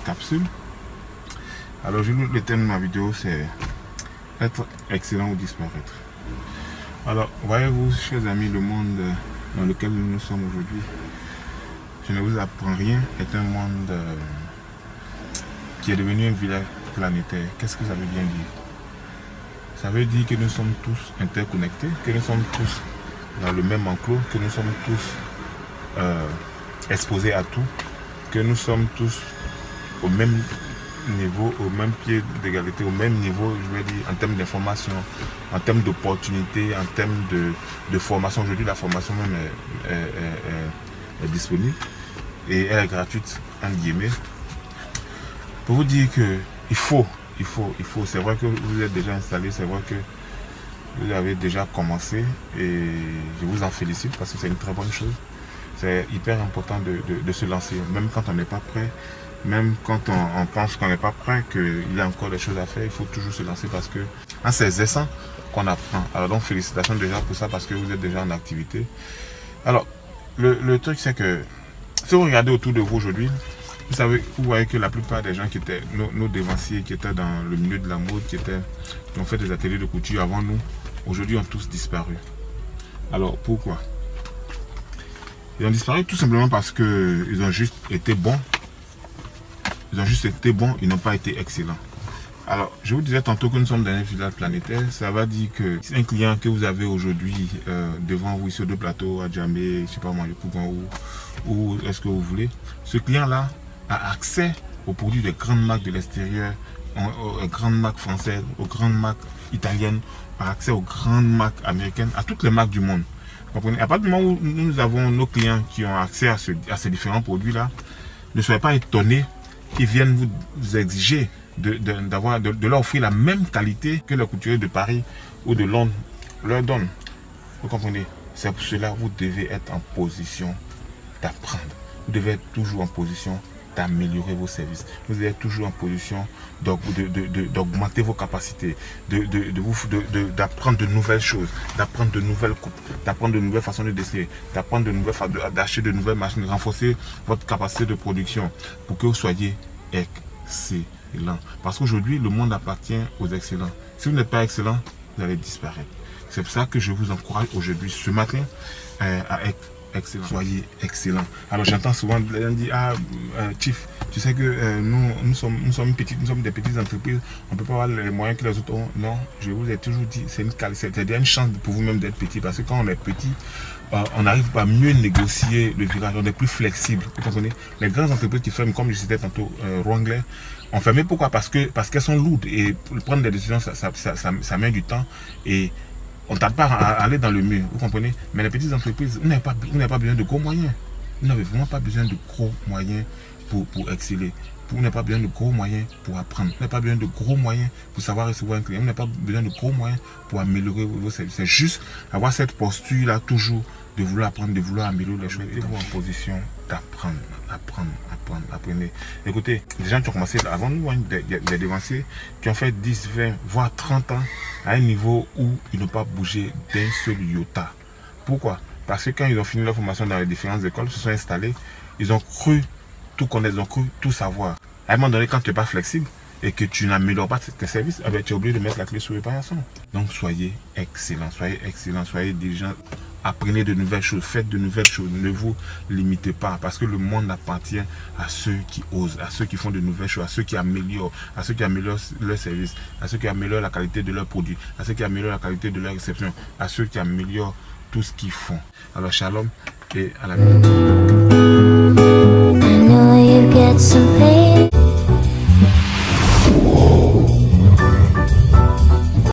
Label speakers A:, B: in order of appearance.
A: capsule. Alors aujourd'hui, le thème de ma vidéo, c'est être excellent ou disparaître. Alors, voyez-vous, chers amis, le monde dans lequel nous sommes aujourd'hui, je ne vous apprends rien, est un monde qui est devenu un village planétaire. Qu'est-ce que ça veut bien dire? Ça veut dire que nous sommes tous interconnectés, que nous sommes tous dans le même enclos, que nous sommes tous exposés à tout, que nous sommes tous au même niveau, au même pied d'égalité, au même niveau, je vais dire, en termes d'information, en termes d'opportunités, en termes de formation. Aujourd'hui, la formation même est disponible et elle est gratuite, entre guillemets. Pour vous dire que il faut. C'est vrai que vous êtes déjà installé, c'est vrai que vous avez déjà commencé et je vous en félicite parce que c'est une très bonne chose. C'est hyper important de se lancer, même quand on n'est pas prêt, même quand on pense qu'on n'est pas prêt, qu'il y a encore des choses à faire, il faut toujours se lancer parce que en s'exerçant qu'on apprend. Alors donc félicitations déjà pour ça parce que vous êtes déjà en activité. Alors le truc c'est que si vous regardez autour de vous aujourd'hui, vous voyez que la plupart des gens qui étaient nos dévanciers, qui étaient dans le milieu de la mode, qui ont fait des ateliers de couture avant nous, aujourd'hui ont tous disparu. Alors pourquoi? Ils ont disparu tout simplement parce qu'ils ont juste été bons. Ils ont juste été bons, ils n'ont pas été excellents. Alors, je vous disais tantôt que nous sommes dans un village planétaire. Ça va dire que c'est un client que vous avez aujourd'hui devant vous sur deux plateaux à Djamé, je ne sais pas moi, où est-ce que vous voulez. Ce client-là a accès aux produits des grandes marques de l'extérieur, aux grandes marques françaises, aux grandes marques italiennes, a accès aux grandes marques américaines, à toutes les marques du monde. Vous comprenez? À partir du moment où nous avons nos clients qui ont accès à ces différents produits-là, ne soyez pas étonnés qu'ils viennent vous exiger de leur offrir la même qualité que les couturiers de Paris ou de Londres leur donnent. Vous comprenez? C'est pour cela que vous devez être en position d'apprendre. Vous devez être toujours en position d'améliorer vos services. Vous devez être toujours en position d'augmenter vos capacités, d'apprendre de nouvelles choses, d'apprendre de nouvelles coupes, d'apprendre de nouvelles façons de dessiner, d'acheter de nouvelles machines, de renforcer votre capacité de production pour que vous soyez excellent. Parce qu'aujourd'hui, le monde appartient aux excellents. Si vous n'êtes pas excellent, vous allez disparaître. C'est pour ça que je vous encourage aujourd'hui, ce matin, à être excellent. Soyez excellent. Alors j'entends souvent les gens dire, Chief, tu sais que nous sommes des petites entreprises, on ne peut pas avoir les moyens que les autres ont. Non, je vous ai toujours dit, c'est une chance pour vous-même d'être petit, parce que quand on est petit, on arrive à mieux négocier le virage, on est plus flexible. Vous comprenez? Les grandes entreprises qui ferment, comme je citais tantôt, Wrangler, on ferme. Pourquoi? Parce qu'elles sont lourdes et pour prendre des décisions, ça met du temps et on ne tarde pas à aller dans le mur, vous comprenez? Mais les petites entreprises, vous n'avez pas besoin de gros moyens. Vous n'avez vraiment pas besoin de gros moyens pour exceller. Vous n'avez pas besoin de gros moyens pour apprendre. Vous n'avez pas besoin de gros moyens pour savoir recevoir un client. Vous n'avez pas besoin de gros moyens pour améliorer vos services. C'est juste avoir cette posture-là toujours de vouloir apprendre, de vouloir améliorer les choses. Mettez-vous en position d'apprendre, apprenez. Écoutez, des gens qui ont commencé avant nous, des dévanciers qui ont fait 10, 20, voire 30 ans à un niveau où ils n'ont pas bougé d'un seul iota. Pourquoi? Parce que quand ils ont fini leur formation dans les différentes écoles, ils se sont installés, ils ont cru tout connaître, ils ont cru tout savoir. À un moment donné, quand tu n'es pas flexible et que tu n'améliores pas tes services, tu es obligé de mettre la clé sur réparation. Donc soyez excellents, soyez diligents. Apprenez de nouvelles choses, faites de nouvelles choses, ne vous limitez pas parce que le monde appartient à ceux qui osent, à ceux qui font de nouvelles choses, à ceux qui améliorent leur service, à ceux qui améliorent la qualité de leurs produits, à ceux qui améliorent la qualité de leur réception, à ceux qui améliorent tout ce qu'ils font. Alors shalom et à la